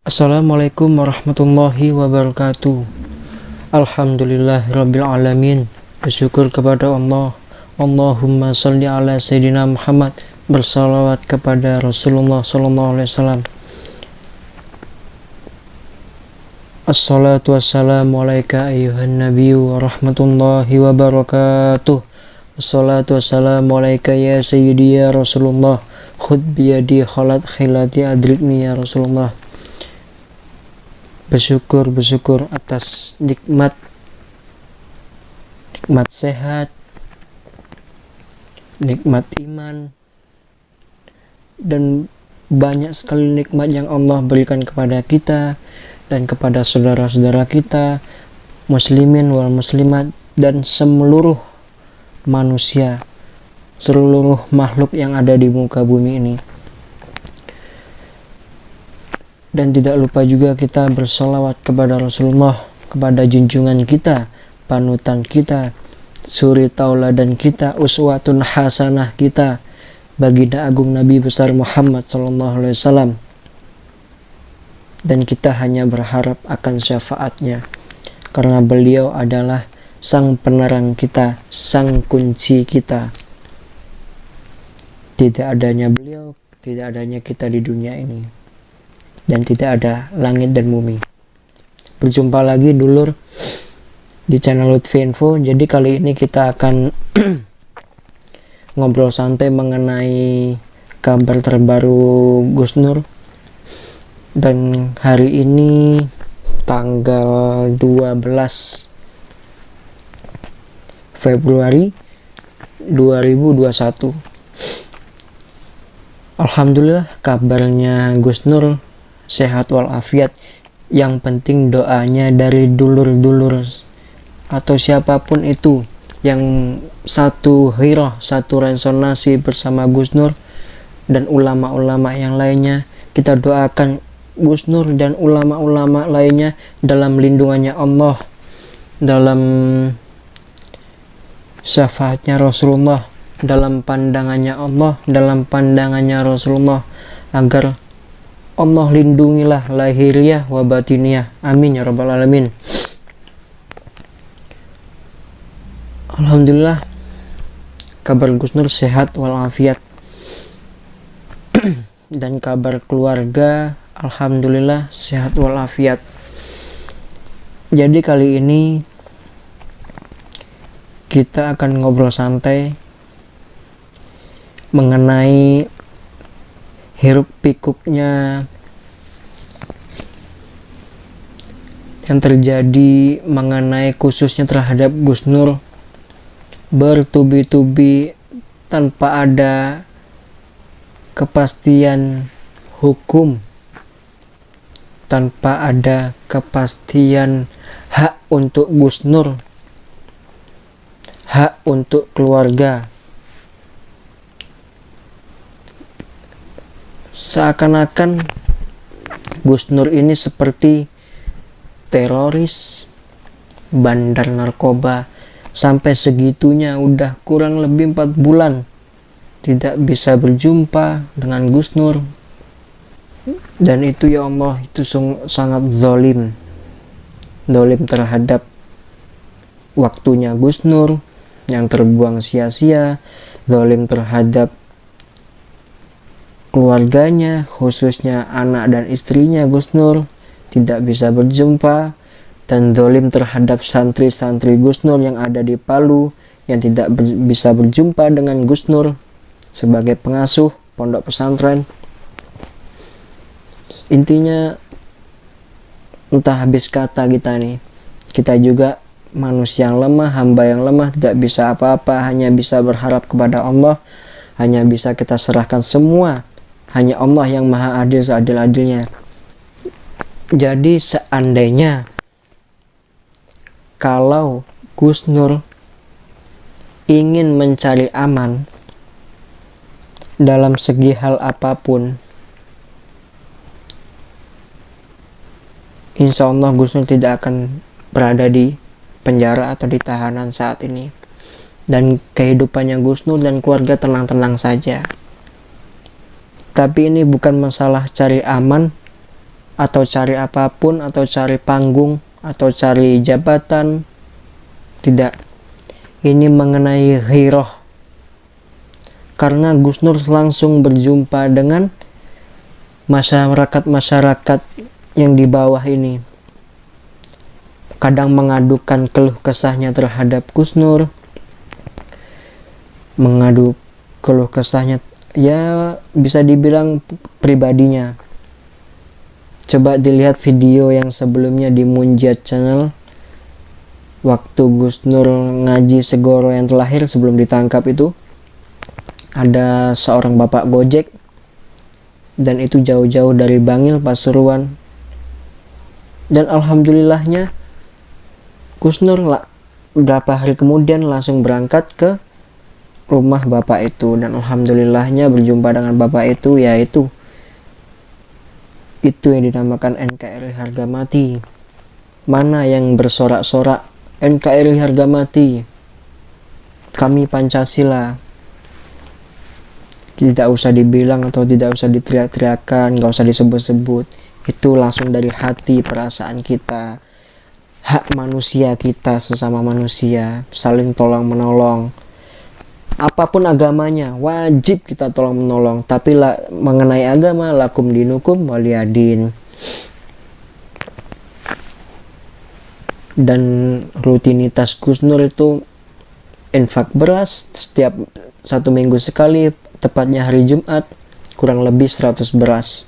Assalamualaikum warahmatullahi wabarakatuh. Alhamdulillahirabbil alamin. Bersyukur kepada Allah. Allahumma sholli ala sayyidina Muhammad. Bersalawat kepada Rasulullah sallallahu alaihi wasallam. Assalatu wassalamu alaika ayyuhan nabiyyu wa rahmatullahi wabarakatuh. Assalatu wassalamu alaika ya sayyidi ya Rasulullah. Khud biyadi khalat khilati adrikni ya Rasulullah. Bersyukur atas nikmat sehat, nikmat iman, dan banyak sekali nikmat yang Allah berikan kepada kita dan kepada saudara-saudara kita, muslimin wal muslimat, dan seluruh manusia, seluruh makhluk yang ada di muka bumi ini. Dan tidak lupa juga kita bersolawat kepada Rasulullah, kepada junjungan kita, panutan kita, suri tauladan kita, uswatun hasanah kita, baginda agung Nabi besar Muhammad SAW. Dan kita hanya berharap akan syafaatnya, karena beliau adalah sang penerang kita, sang kunci kita. Tidak adanya beliau, tidak adanya kita di dunia ini, dan tidak ada langit dan bumi. Berjumpa lagi dulur di channel Lutfi Info. Jadi kali ini kita akan ngobrol santai mengenai kabar terbaru Gus Nur. Dan hari ini tanggal 12 Februari 2021. Alhamdulillah kabarnya Gus Nur sehat walafiat. Yang penting doanya dari dulur-dulur atau siapapun itu yang satu hirah, satu resonansi bersama Gus Nur dan ulama-ulama yang lainnya. Kita doakan Gus Nur dan ulama-ulama lainnya dalam lindungannya Allah, dalam syafaatnya Rasulullah, dalam pandangannya Allah, dalam pandangannya Rasulullah, agar Allah lindungilah lahiriah wa batiniah. Amin ya rabbal alamin. Alhamdulillah kabar Gus Nur sehat walafiat. Dan kabar keluarga alhamdulillah sehat walafiat. Jadi kali ini kita akan ngobrol santai mengenai hiruk pikuknya yang terjadi mengenai khususnya terhadap Gus Nur, bertubi-tubi tanpa ada kepastian hukum, tanpa ada kepastian hak untuk Gus Nur, hak untuk keluarga. Seakan-akan Gus Nur ini seperti teroris, bandar narkoba. Sampai segitunya udah kurang lebih 4 bulan tidak bisa berjumpa dengan Gus Nur. Dan itu ya Allah, itu sangat zalim terhadap waktunya Gus Nur yang terbuang sia-sia, zalim terhadap keluarganya, khususnya anak dan istrinya Gus Nur tidak bisa berjumpa, dan zalim terhadap santri-santri Gus Nur yang ada di Palu yang tidak bisa berjumpa dengan Gus Nur sebagai pengasuh pondok pesantren. Intinya entah habis kata kita nih. Kita juga manusia yang lemah, hamba yang lemah, tidak bisa apa-apa, hanya bisa berharap kepada Allah, hanya bisa kita serahkan semua. Hanya Allah yang maha adil seadil-adilnya. Jadi seandainya kalau Gus Nur ingin mencari aman dalam segi hal apapun, insya Allah Gus Nur tidak akan berada di penjara atau di tahanan saat ini. Dan kehidupannya Gus Nur dan keluarga tenang-tenang saja. Tapi ini bukan masalah cari aman atau cari apapun, atau cari panggung, atau cari jabatan. Tidak, ini mengenai ghairah. Karena Gus Nur langsung berjumpa dengan masyarakat yang di bawah ini. Kadang mengadukan keluh kesahnya terhadap Gus Nur, mengadu keluh kesahnya, ya bisa dibilang pribadinya. Coba dilihat video yang sebelumnya di Munjat Channel, waktu Gus Nur ngaji Segoro yang terakhir sebelum ditangkap itu. Ada seorang bapak Gojek, dan itu jauh-jauh dari Bangil, Pasuruan. Dan alhamdulillahnya Gus Nur berapa hari kemudian langsung berangkat ke rumah bapak itu, dan alhamdulillahnya berjumpa dengan bapak itu, yaitu itu yang dinamakan NKRI harga mati. Mana yang bersorak-sorak NKRI harga mati, kami Pancasila. Tidak usah dibilang atau tidak usah diteriak-teriakan, gak usah disebut-sebut. Itu langsung dari hati, perasaan kita, hak manusia kita sesama manusia, saling tolong menolong. Apapun agamanya, wajib kita tolong menolong. Tapi mengenai agama, lakum dinukum waliyadin. Dan rutinitas Gus Nur itu infak beras setiap 1 minggu sekali, tepatnya hari Jumat, kurang lebih 100 beras.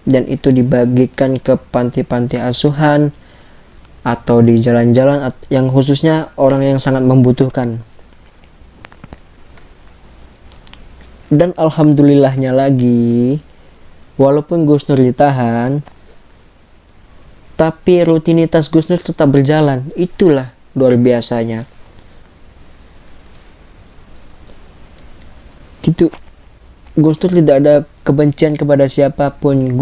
Dan itu dibagikan ke panti-panti asuhan atau di jalan-jalan yang khususnya orang yang sangat membutuhkan. Dan alhamdulillahnya lagi, walaupun Gus Nur ditahan, tapi rutinitas Gus Nur tetap berjalan. Itulah luar biasanya. Gitu. Gus Nur tidak ada kebencian kepada siapapun.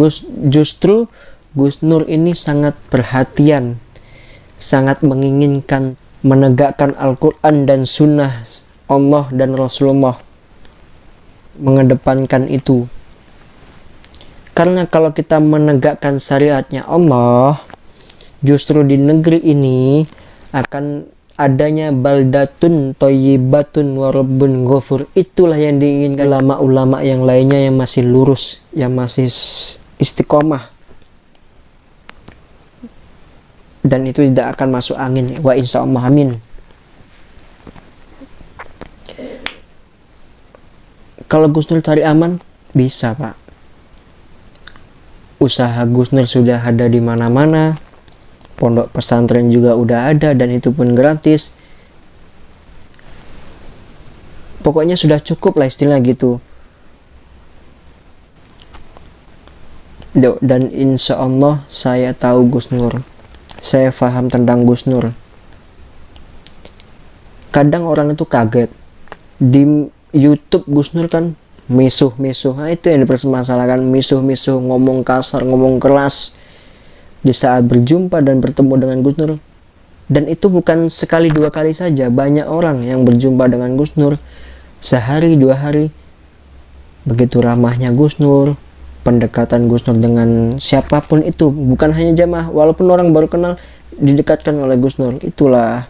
Justru Gus Nur ini sangat perhatian, sangat menginginkan menegakkan Al-Quran dan Sunnah Allah dan Rasulullah, mengedepankan itu. Karena kalau kita menegakkan syariatnya Allah, justru di negeri ini akan adanya baldatun thayyibatun wa rabbun ghafur. Itulah yang diinginkan ulama-ulama yang lainnya yang masih lurus, yang masih istiqomah. Dan itu tidak akan masuk angin, wa insyaallah, amin. Kalau Gus Nur cari aman, bisa Pak. Usaha Gus Nur sudah ada di mana-mana. Pondok pesantren juga udah ada, dan itu pun gratis. Pokoknya sudah cukup lah istilah gitu. Dan insya Allah saya tahu Gus Nur. Saya paham tentang Gus Nur. Kadang orang itu kaget. Di YouTube Gus Nur kan misuh-misuh. Nah, itu yang dipermasalahkan, misuh-misuh, ngomong kasar, ngomong keras. Di saat berjumpa dan bertemu dengan Gus Nur, dan itu bukan sekali 2 kali saja, banyak orang yang berjumpa dengan Gus Nur sehari 2 hari. Begitu ramahnya Gus Nur, pendekatan Gus Nur dengan siapapun itu, bukan hanya jamaah, walaupun orang baru kenal didekatkan oleh Gus Nur. Itulah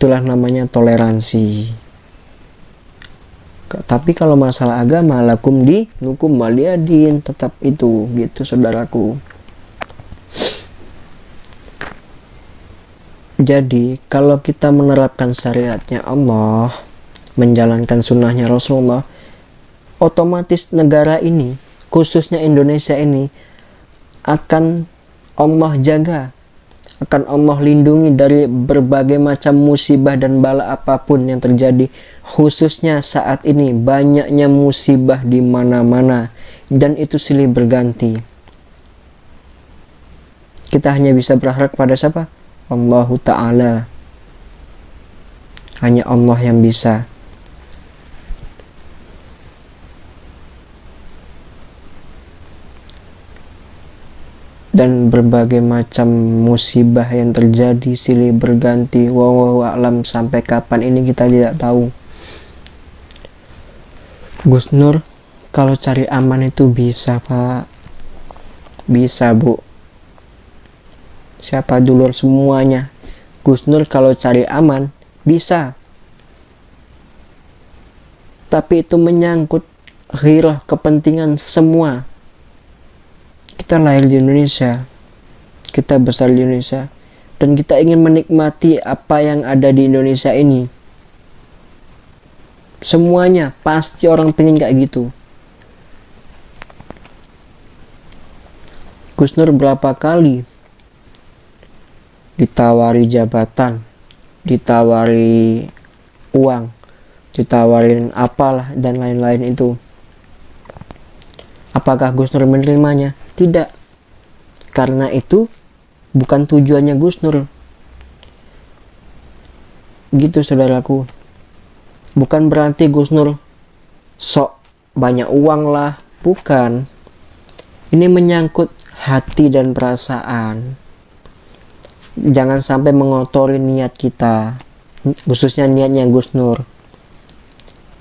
namanya toleransi. Tapi kalau masalah agama, lakum dinukum waliyadin, tetap itu gitu saudaraku. Jadi kalau kita menerapkan syariatnya Allah, menjalankan sunnahnya Rasulullah, otomatis negara ini, khususnya Indonesia ini, akan Allah jaga, akan Allah lindungi dari berbagai macam musibah dan bala apapun yang terjadi. Khususnya saat ini banyaknya musibah di mana-mana, dan itu silih berganti. Kita hanya bisa berharap pada siapa? Allah Ta'ala. Hanya Allah yang bisa. Dan berbagai macam musibah yang terjadi silih berganti. Wallahu a'lam, sampai kapan ini kita tidak tahu. Gus Nur kalau cari aman itu bisa Pak. Bisa, Bu. Siapa dulur semuanya. Gus Nur kalau cari aman bisa, tapi itu menyangkut ghirah kepentingan semua. Kita lahir di Indonesia, kita besar di Indonesia, dan kita ingin menikmati apa yang ada di Indonesia ini. Semuanya pasti orang pengen kayak gitu. Gus Nur berapa kali ditawari jabatan, ditawari uang, ditawarin apalah dan lain-lain itu. Apakah Gus Nur menerimanya? Tidak. Karena itu bukan tujuannya Gus Nur. Gitu saudaraku. Bukan berarti Gus Nur sok banyak uang lah, bukan. Ini menyangkut hati dan perasaan. Jangan sampai mengotori niat kita, khususnya niatnya Gus Nur.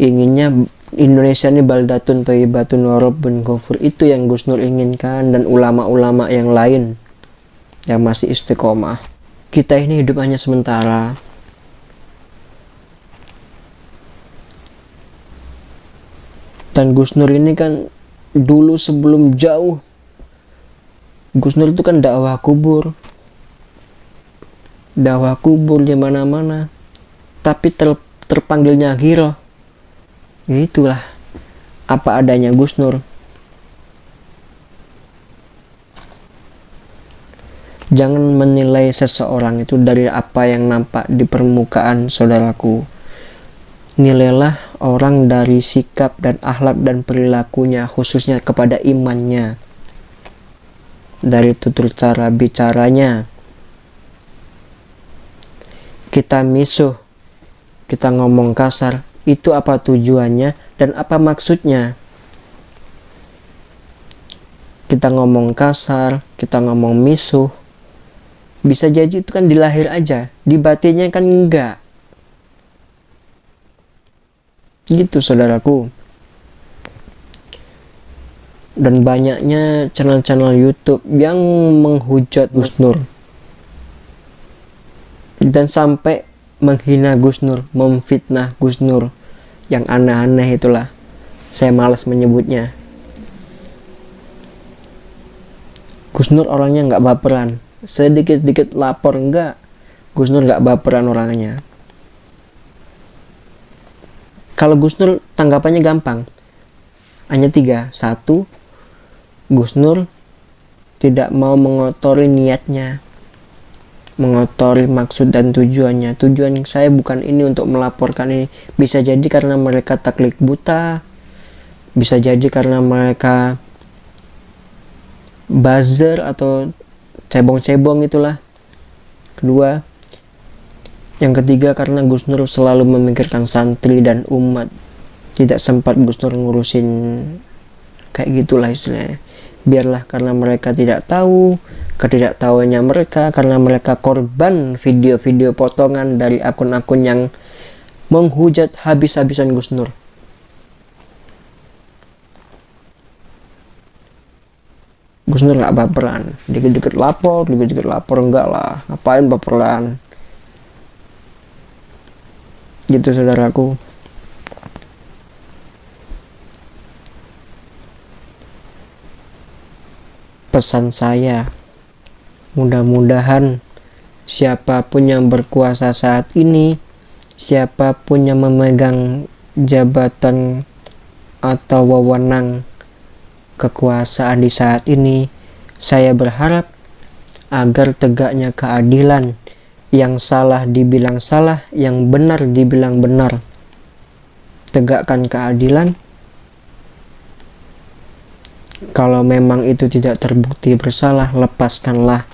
Inginnya Indonesia ini baldatun thayyibatun wa rabbun ghafur. Itu yang Gus Nur inginkan, dan ulama-ulama yang lain yang masih istiqomah. Kita ini hidup hanya sementara. Dan Gus Nur ini kan dulu sebelum jauh, Gus Nur itu kan dakwah kubur di mana-mana, tapi terpanggilnya ghirah. Ya itulah apa adanya Gus Nur. Jangan menilai seseorang itu dari apa yang nampak di permukaan, saudaraku. Nilailah orang dari sikap dan akhlak dan perilakunya, khususnya kepada imannya, dari tutur cara bicaranya. Kita misuh, kita ngomong kasar, itu apa tujuannya dan apa maksudnya? Kita ngomong kasar, kita ngomong misuh, bisa jadi itu kan di lahir aja, di batinnya kan enggak. Gitu saudaraku. Dan banyaknya channel-channel YouTube yang menghujat Gus Nur dan sampai menghina Gus Nur, memfitnah Gus Nur, yang aneh-aneh itulah. Saya malas menyebutnya. Gus Nur orangnya nggak baperan, sedikit-sedikit lapor enggak. Gus Nur nggak baperan orangnya. Kalau Gus Nur tanggapannya gampang, hanya 3. 1, Gus Nur tidak mau mengotori niatnya, mengotori maksud dan tujuannya. Tujuan saya bukan ini untuk melaporkan ini. Bisa jadi karena mereka taklid buta, bisa jadi karena mereka buzzer atau cebong-cebong itulah. Kedua, yang ketiga karena Gus Nur selalu memikirkan santri dan umat. Tidak sempat Gus Nur ngurusin kayak gitulah istilahnya. Biarlah, karena mereka tidak tahu, ketidaktahuannya mereka, karena mereka korban video-video potongan dari akun-akun yang menghujat habis-habisan Gus Nur. Gus Nur gak baperan, dikit-dikit lapor enggak lah, ngapain baperan. Gitu saudaraku. Pesan saya, mudah-mudahan siapapun yang berkuasa saat ini, siapapun yang memegang jabatan atau wewenang kekuasaan di saat ini, saya berharap agar tegaknya keadilan, yang salah dibilang salah, yang benar dibilang benar. Tegakkan keadilan. Kalau memang itu tidak terbukti bersalah, lepaskanlah.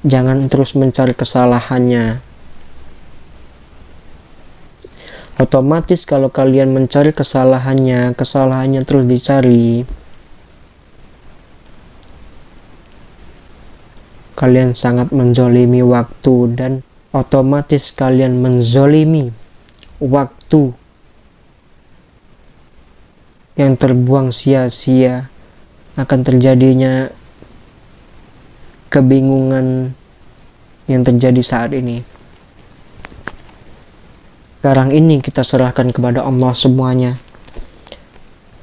Jangan terus mencari kesalahannya. Otomatis kalau kalian mencari kesalahannya terus dicari, kalian sangat menzolimi waktu, dan otomatis kalian menzolimi waktu yang terbuang sia-sia. Akan terjadinya kebingungan yang terjadi saat ini. Sekarang ini kita serahkan kepada Allah semuanya.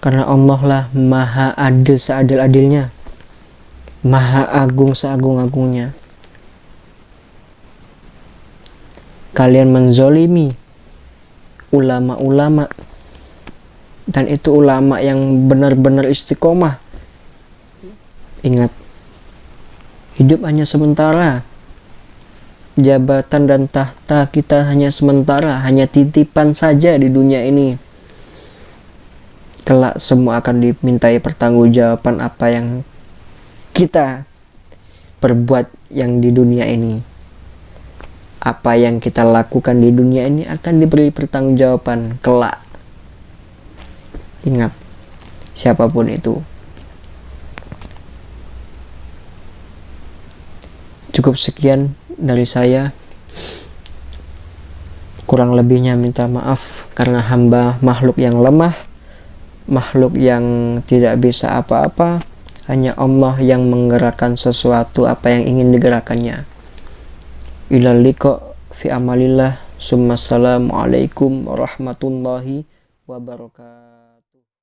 Karena Allah lah maha adil seadil-adilnya, maha agung seagung-agungnya. Kalian menzolimi ulama-ulama, dan itu ulama yang benar-benar istiqomah. Ingat, hidup hanya sementara. Jabatan dan tahta kita hanya sementara, hanya titipan saja di dunia ini. Kelak semua akan dimintai pertanggungjawaban apa yang kita perbuat yang di dunia ini. Apa yang kita lakukan di dunia ini akan diberi pertanggungjawaban kelak. Ingat, siapapun itu. Cukup sekian dari saya. Kurang lebihnya minta maaf karena hamba makhluk yang lemah, makhluk yang tidak bisa apa-apa. Hanya Allah yang menggerakkan sesuatu apa yang ingin digerakkannya. Ilal liqa fi amalillah. Assalamualaikum warahmatullahi wabarakatuh.